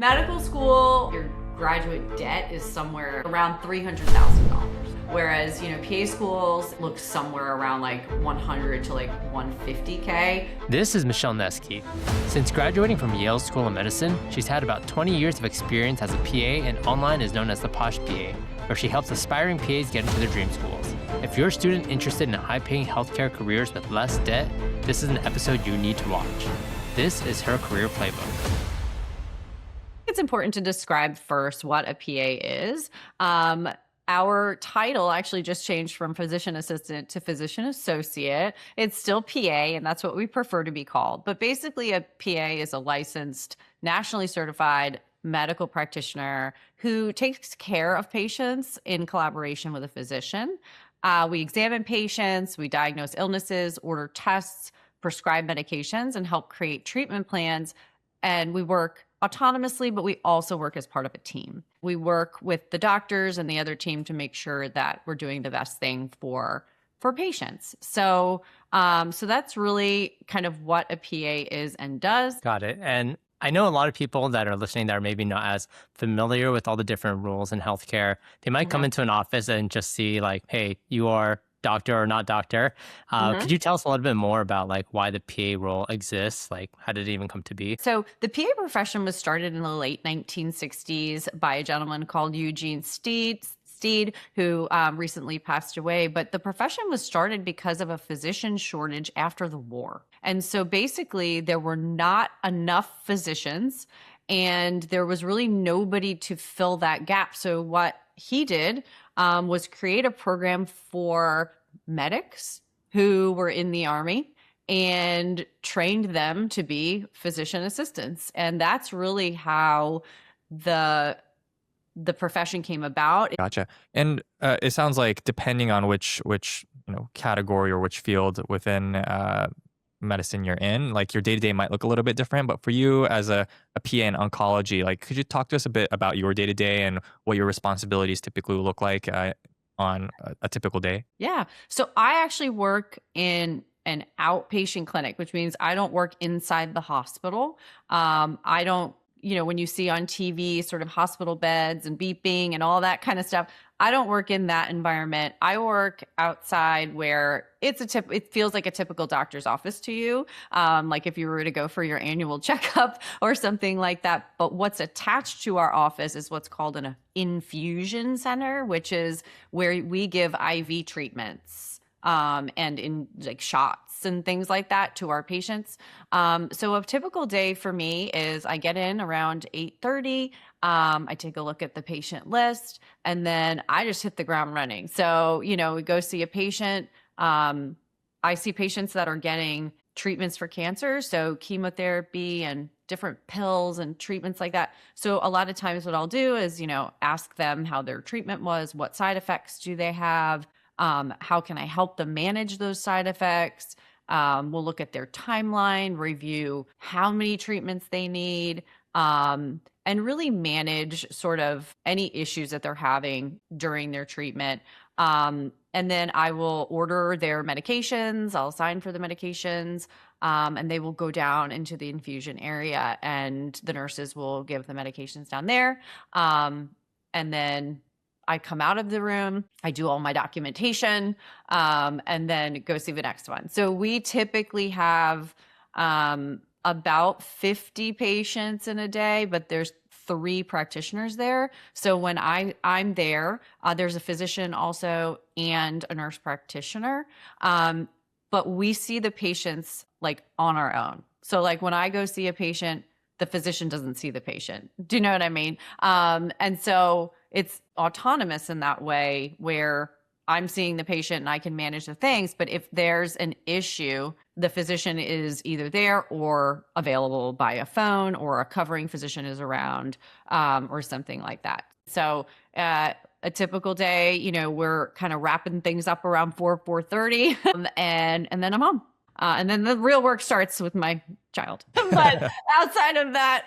Medical school, your graduate debt is somewhere around $300,000. Whereas, PA schools look somewhere around like 100 to like 150K. This is Michele Neskey. Since graduating from Yale School of Medicine, she's had about 20 years of experience as a PA, and online is known as the Posh PA, where she helps aspiring PAs get into their dream schools. If you're a student interested in high-paying healthcare careers with less debt, this is an episode you need to watch. This is her career playbook. It's important to describe first what a PA is. Our title actually just changed from physician assistant to physician associate. It's still PA, and that's what we prefer to be called. But basically, a PA is a licensed, nationally certified medical practitioner who takes care of patients in collaboration with a physician. We examine patients, we diagnose illnesses, order tests, prescribe medications, and help create treatment plans. And we work autonomously, but we also work as part of a team. We work with the doctors and the other team to make sure that we're doing the best thing for patients. So that's really kind of what a PA is and does. Got it. And I know a lot of people that are listening that are maybe not as familiar with all the different rules in healthcare. They might come into an office and just see like, hey, you are doctor or not doctor. Could you tell us a little bit more about like why the PA role exists? Like how did it even come to be? So the PA profession was started in the late 1960s by a gentleman called Eugene Steed, who recently passed away. But the profession was started because of a physician shortage after the war. And so basically there were not enough physicians and there was really nobody to fill that gap. So what he did was create a program for medics who were in the Army and trained them to be physician assistants. And that's really how the profession came about. Gotcha. And it sounds like depending on which category or which field within medicine you're in, like your day-to-day might look a little bit different. But for you as a PA in oncology, like could you talk to us a bit about your day-to-day and what your responsibilities typically look like on a typical day? Yeah. So I actually work in an outpatient clinic, which means I don't work inside the hospital. I don't, when you see on TV sort of hospital beds and beeping and all that kind of stuff, I don't work in that environment. I work outside where it feels like a typical doctor's office to you. Like if you were to go for your annual checkup or something like that. But what's attached to our office is what's called an infusion center, which is where we give IV treatments and in like shots and things like that to our patients. So a typical day for me is I get in around 8:30. I take a look at the patient list and then I just hit the ground running. So, we go see a patient. I see patients that are getting treatments for cancer. So chemotherapy and different pills and treatments like that. So a lot of times what I'll do is, ask them how their treatment was, what side effects do they have? How can I help them manage those side effects? We'll look at their timeline, review how many treatments they need, and really manage sort of any issues that they're having during their treatment. And then I will order their medications, I'll sign for the medications, and they will go down into the infusion area and the nurses will give the medications down there. And then I come out of the room, I do all my documentation, and then go see the next one. So we typically have about 50 patients in a day, but there's 3 practitioners there. So when I'm there, there's a physician also and a nurse practitioner. But we see the patients like on our own. So like when I go see a patient, the physician doesn't see the patient. Do you know what I mean? And so it's autonomous in that way where I'm seeing the patient and I can manage the things. But if there's an issue, the physician is either there or available by a phone or a covering physician is around or something like that. So a typical day, we're kind of wrapping things up around 4:30 and then I'm home. And then the real work starts with my child. But outside of that,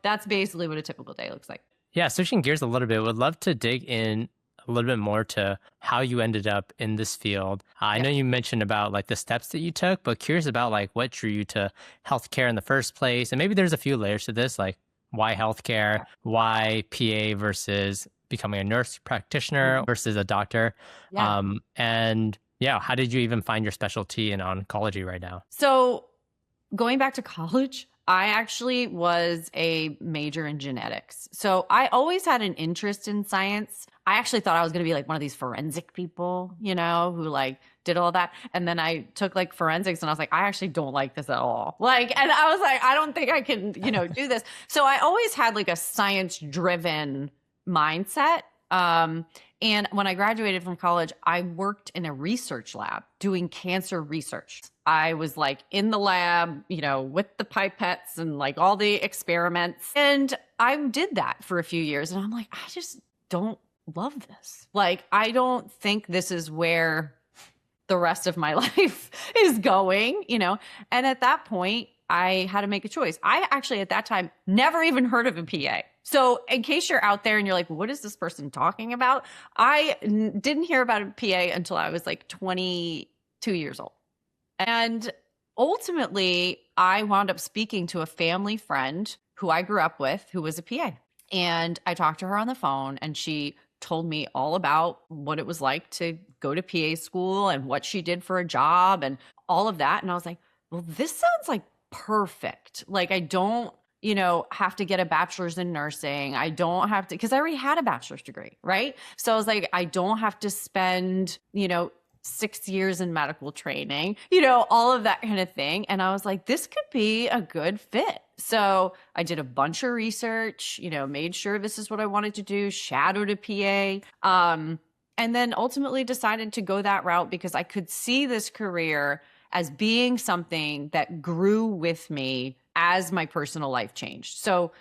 that's basically what a typical day looks like. Yeah, switching gears a little bit, would love to dig in a little bit more to how you ended up in this field. I know you mentioned about like the steps that you took, but curious about like what drew you to healthcare in the first place. And maybe there's a few layers to this, like Why healthcare? Why PA versus becoming a nurse practitioner versus a doctor? Yeah. And yeah, how did you even find your specialty in oncology right now? So going back to college, I actually was a major in genetics. So I always had an interest in science. I actually thought I was going to be like one of these forensic people, who like did all that. And then I took like forensics and I was like, I actually don't like this at all. And I was like, I don't think I can, do this. So I always had like a science driven mindset. And when I graduated from college, I worked in a research lab doing cancer research. I was like in the lab, with the pipettes and like all the experiments. And I did that for a few years. And I'm like, I just don't love this. Like, I don't think this is where the rest of my life is going, And at that point, I had to make a choice. I actually, at that time, never even heard of a PA. So in case you're out there and you're like, what is this person talking about? I didn't hear about a PA until I was like 22 years old. And ultimately, I wound up speaking to a family friend who I grew up with, who was a PA. And I talked to her on the phone and she told me all about what it was like to go to PA school and what she did for a job and all of that. And I was like, well, this sounds like perfect. Like, I don't, have to get a bachelor's in nursing. I don't have to, because I already had a bachelor's degree, right? So I was like, I don't have to spend, 6 years in medical training, all of that kind of thing. And I was like, this could be a good fit. So I did a bunch of research, made sure this is what I wanted to do, shadowed a PA, and then ultimately decided to go that route because I could see this career as being something that grew with me as my personal life changed. So,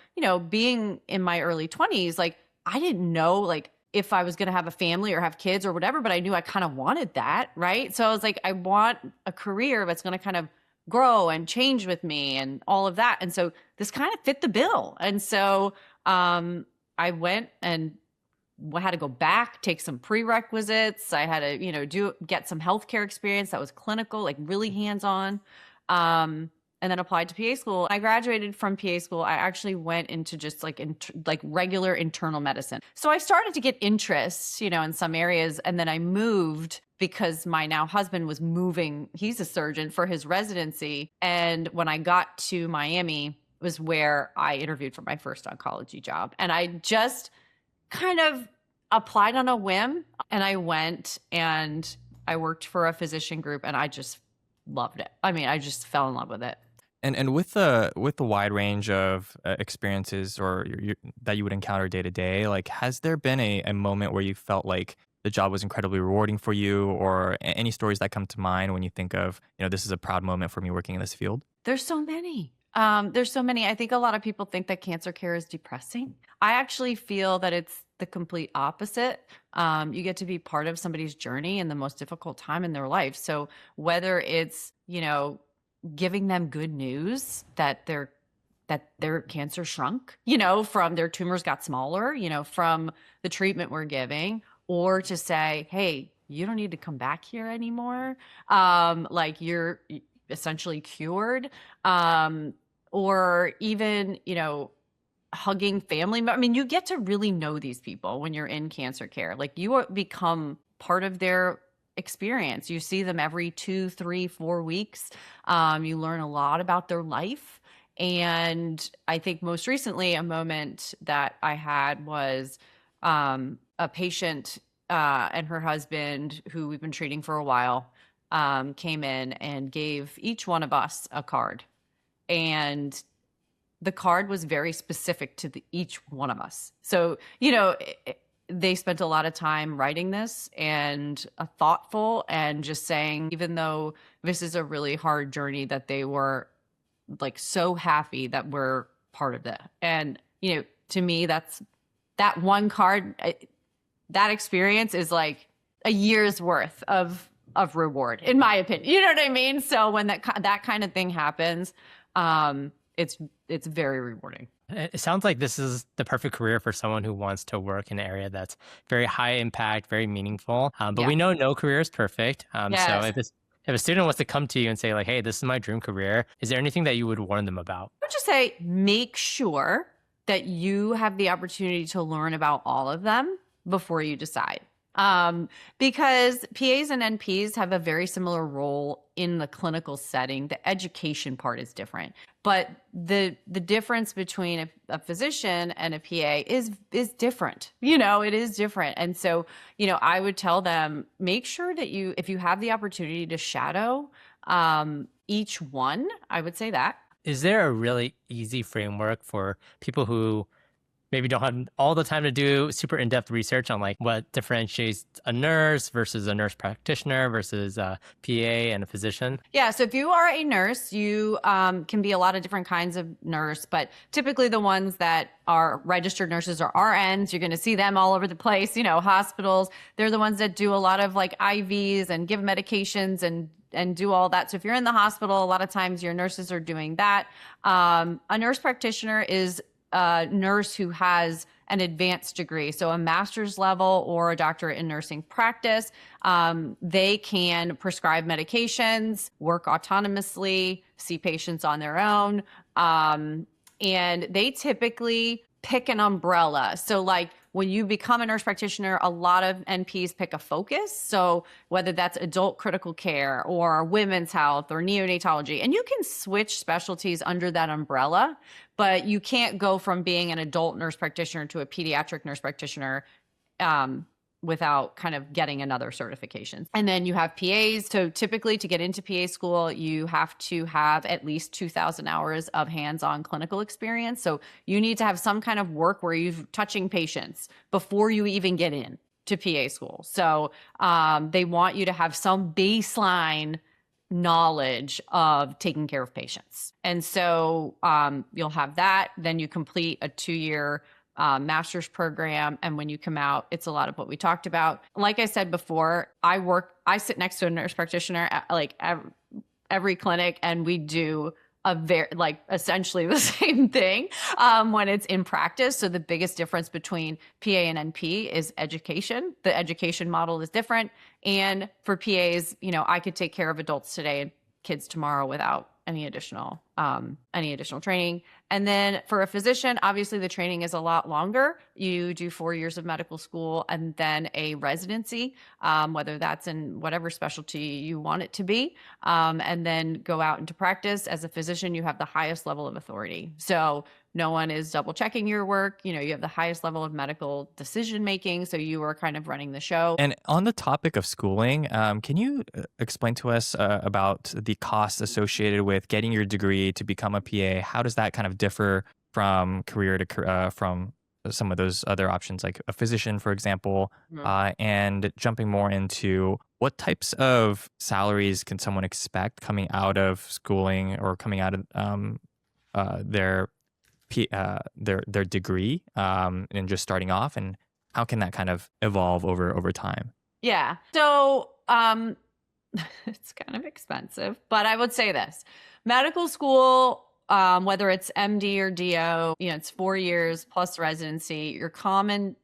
being in my early 20s, like I didn't know like if I was going to have a family or have kids or whatever, but I knew I kind of wanted that, right? So I was like, I want a career that's going to kind of grow and change with me and all of that. And so this kind of fit the bill. And so I went and had to go back, take some prerequisites. I had to, get some healthcare experience that was clinical, like really hands-on. And then applied to PA school. I graduated from PA school. I actually went into just like regular internal medicine. So I started to get interest, in some areas. And then I moved because my now husband was moving. He's a surgeon for his residency. And when I got to Miami was where I interviewed for my first oncology job. And I just kind of applied on a whim. And I went and I worked for a physician group and I just loved it. I mean, I just fell in love with it. And with the wide range of experiences or that you would encounter day to day, like has there been a moment where you felt like the job was incredibly rewarding for you, or any stories that come to mind when you think of, this is a proud moment for me working in this field? There's so many. There's so many. I think a lot of people think that cancer care is depressing. I actually feel that it's the complete opposite. You get to be part of somebody's journey in the most difficult time in their life. So whether it's, giving them good news that their cancer shrunk, from their tumors got smaller, from the treatment we're giving, or to say, hey, you don't need to come back here anymore. Like you're essentially cured. Or even, hugging family. I mean, you get to really know these people when you're in cancer care. Like you become part of their experience. You see them every 2, 3, 4 weeks. You learn a lot about their life. And I think most recently, a moment that I had was a patient and her husband, who we've been treating for a while, came in and gave each one of us a card. And the card was very specific to each one of us. So, they spent a lot of time writing this and thoughtful and just saying, even though this is a really hard journey, that they were like so happy that we're part of it. And, to me, that's that one card, that experience is like a year's worth of reward, in my opinion. You know what I mean? So when that kind of thing happens, it's very rewarding. It sounds like this is the perfect career for someone who wants to work in an area that's very high impact, very meaningful. But we know no career is perfect. Yes. So if a student wants to come to you and say like, hey, this is my dream career, is there anything that you would warn them about? I would just say, make sure that you have the opportunity to learn about all of them before you decide. Because PAs and NPs have a very similar role in the clinical setting. The education part is different, but the difference between a physician and a PA is different. It is different. And so, I would tell them, make sure that if you have the opportunity to shadow each one, I would say that. Is there a really easy framework for people who maybe don't have all the time to do super in-depth research on like what differentiates a nurse versus a nurse practitioner versus a PA and a physician? Yeah. So if you are a nurse, you can be a lot of different kinds of nurse, but typically the ones that are registered nurses or RNs, you're going to see them all over the place, hospitals. They're the ones that do a lot of like IVs and give medications and do all that. So if you're in the hospital, a lot of times your nurses are doing that. A nurse practitioner is a nurse who has an advanced degree, so a master's level or a doctorate in nursing practice. They can prescribe medications, work autonomously, see patients on their own. And they typically pick an umbrella. So like when you become a nurse practitioner, a lot of NPs pick a focus. So whether that's adult critical care or women's health or neonatology, and you can switch specialties under that umbrella, but you can't go from being an adult nurse practitioner to a pediatric nurse practitioner without kind of getting another certification. And then you have PAs. So typically to get into PA school, you have to have at least 2,000 hours of hands-on clinical experience. So you need to have some kind of work where you're touching patients before you even get in to PA school. So they want you to have some baseline knowledge of taking care of patients. And so you'll have that. Then you complete a 2-year master's program. And when you come out, it's a lot of what we talked about. Like I said before, I sit next to a nurse practitioner at like every clinic, and we do essentially the same thing when it's in practice. So the biggest difference between PA and NP is education. The education model is different. And for PAs, I could take care of adults today and kids tomorrow without any additional training. And then for a physician, obviously the training is a lot longer. You do 4 years of medical school and then a residency, whether that's in whatever specialty you want it to be, and then go out into practice. As a physician, you have the highest level of authority. So no one is double checking your work. You have the highest level of medical decision making. So you are kind of running the show. And on the topic of schooling, can you explain to us about the costs associated with getting your degree to become a PA? How does that kind of differ from career to from some of those other options, like a physician, for example, and jumping more into what types of salaries can someone expect coming out of schooling or coming out of their degree and just starting off, and how can that kind of evolve over time? Yeah. So it's kind of expensive, but I would say this: medical school, whether it's MD or DO, it's 4 years plus residency. Your common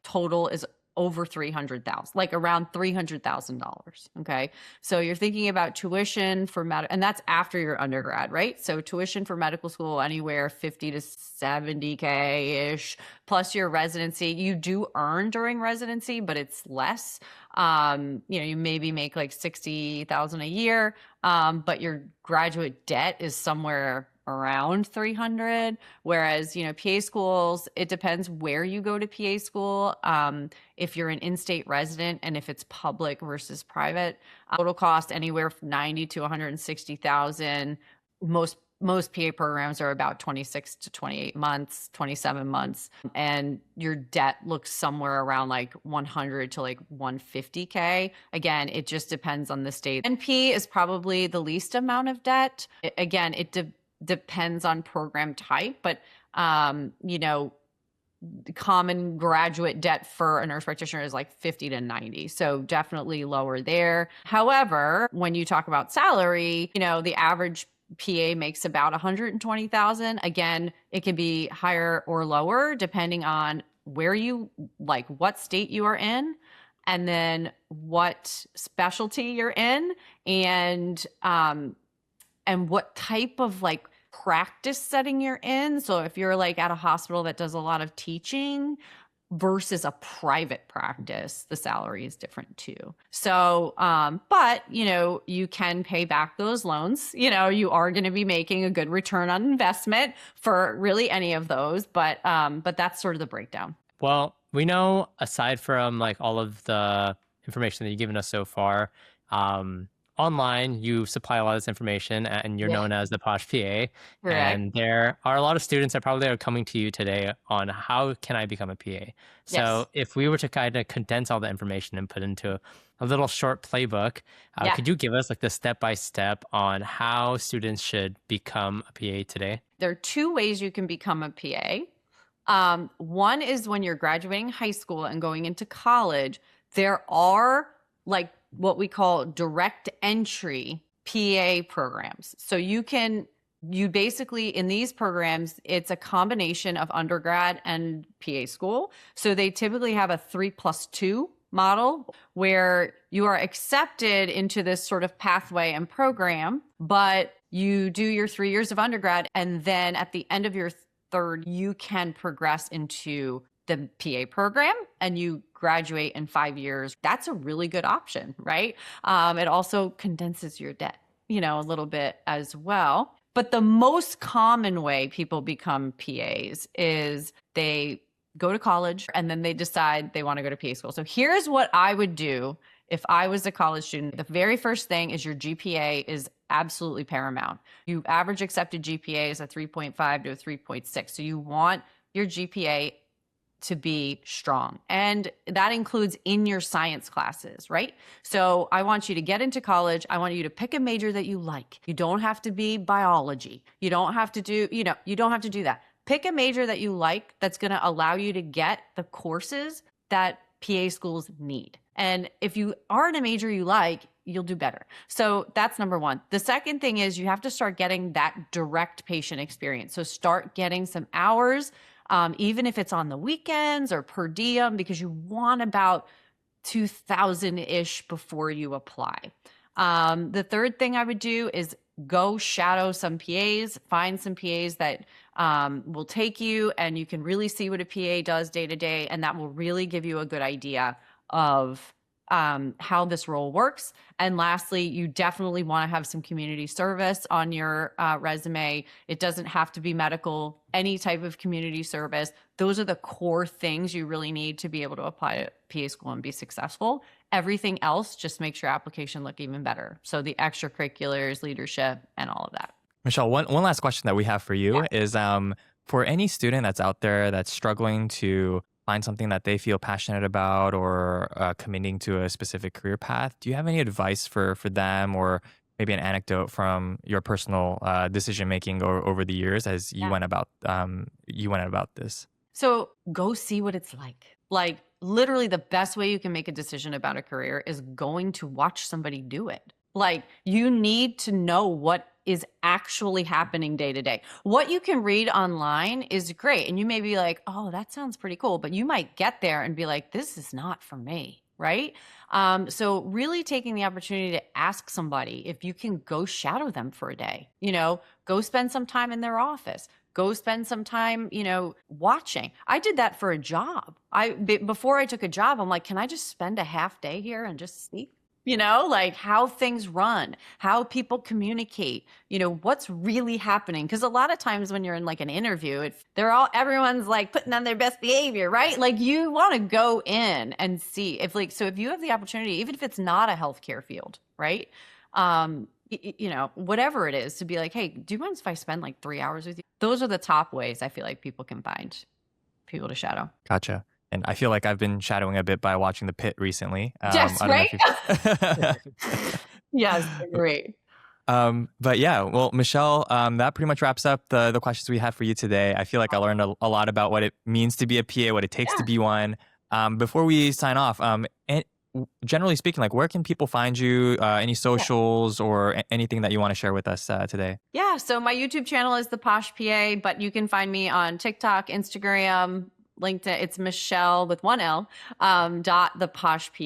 total is over 300,000, like around $300,000. Okay. So you're thinking about tuition for and that's after your undergrad, right? So tuition for medical school, anywhere 50 to 70K ish, plus your residency. You do earn during residency, but it's less. You maybe make like 60,000 a year. But your graduate debt is somewhere around 300. Whereas, PA schools, it depends where you go to PA school. If you're an in-state resident and if it's public versus private, total cost anywhere from 90 to 160,000. Most PA programs are about 26 to 28 months, 27 months. And your debt looks somewhere around like 100 to like 150K. Again, it just depends on the state. NP is probably the least amount of debt. Again, it depends on program type, but common graduate debt for a nurse practitioner is like 50 to 90. So definitely lower there. However, when you talk about salary, the average PA makes about 120,000. Again, it can be higher or lower depending on where what state you are in, and then what specialty you're in, and what type of practice setting you're in. So if you're like at a hospital that does a lot of teaching versus a private practice, the salary is different too. So, but you can pay back those loans. You are going to be making a good return on investment for really any of those. But that's sort of the breakdown. Well, we know aside from like all of the information that you've given us so far, online you supply a lot of this information and you're Yeah. known as the Posh PA. Correct. And there are a lot of students that probably are coming to you today on how can I become a PA. So Yes. if we were to kind of condense all the information and put into a little short playbook, Yeah. could you give us like the step-by-step on how students should become a PA today? There are two ways you can become a PA. One is when you're graduating high school and going into college, there are like what we call direct entry PA programs. So you basically, in these programs, it's a combination of undergrad and PA school. So they typically have a 3+2 model where you are accepted into this sort of pathway and program, but you do your 3 years of undergrad. And then at the end of your third, you can progress into the PA program and you graduate in 5 years. That's a really good option, right? It also condenses your debt, a little bit as well. But the most common way people become PAs is they go to college and then they decide they want to go to PA school. So here's what I would do if I was a college student. The very first thing is your GPA is absolutely paramount. Your average accepted GPA is a 3.5 to a 3.6. So you want your GPA to be strong. And that includes in your science classes, right? So I want you to get into college. I want you to pick a major that you like. You don't have to be biology. You don't have to do, you don't have to do that. Pick a major that you like that's going to allow you to get the courses that PA schools need. And if you are in a major you like, you'll do better. So that's number one. The second thing is you have to start getting that direct patient experience. So start getting some hours, even if it's on the weekends or per diem, because you want about 2,000-ish before you apply. The third thing I would do is go shadow some PAs, find some PAs that will take you and you can really see what a PA does day to day. And that will really give you a good idea of how this role works. And lastly, you definitely want to have some community service on your resume. It doesn't have to be medical, any type of community service. Those are the core things you really need to be able to apply to PA school and be successful. Everything else just makes your application look even better. So the extracurriculars, leadership, and all of that. Michele, one last question that we have for you is for any student that's out there that's struggling to find something that they feel passionate about or committing to a specific career path, do you have any advice for them or maybe an anecdote from your personal decision making over the years as you went about this? So go see what it's like. Like literally the best way you can make a decision about a career is going to watch somebody do it. Like you need to know what is actually happening day to day. What you can read online is great. And you may be like, oh, that sounds pretty cool. But you might get there and be like, this is not for me. Right. So really taking the opportunity to ask somebody if you can go shadow them for a day, go spend some time in their office, go spend some time, watching. I did that for a job. Before I took a job, I'm like, can I just spend a half day here and just see? Like how things run, how people communicate, what's really happening. Because a lot of times when you're in like an interview, everyone's like putting on their best behavior, right? Like you want to go in and see if you have the opportunity, even if it's not a healthcare field, right? Whatever it is, to be like, hey, do you mind if I spend like 3 hours with you? Those are the top ways I feel like people can find people to shadow. Gotcha. And I feel like I've been shadowing a bit by watching The Pit recently. Yes, right? Yes, great. But yeah, well, Michele, that pretty much wraps up the questions we had for you today. I feel like I learned a lot about what it means to be a PA, what it takes to be one. Before we sign off, and generally speaking, like where can people find you? Any socials or anything that you want to share with us today? Yeah, so my YouTube channel is The Posh PA, but you can find me on TikTok, Instagram, LinkedIn. It's Michelle with one L, dot the Posh PA.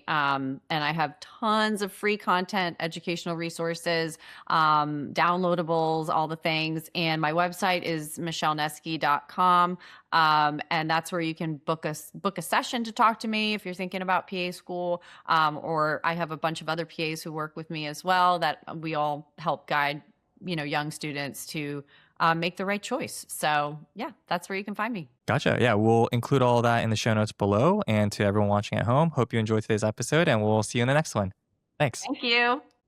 And I have tons of free content, educational resources, downloadables, all the things. And my website is micheleneskey.com. And that's where you can book a session to talk to me if you're thinking about PA school. Or I have a bunch of other PAs who work with me as well that we all help guide, young students to make the right choice. So yeah, that's where you can find me. Gotcha. Yeah, we'll include all that in the show notes below. And to everyone watching at home, hope you enjoyed today's episode, and we'll see you in the next one. Thanks. Thank you.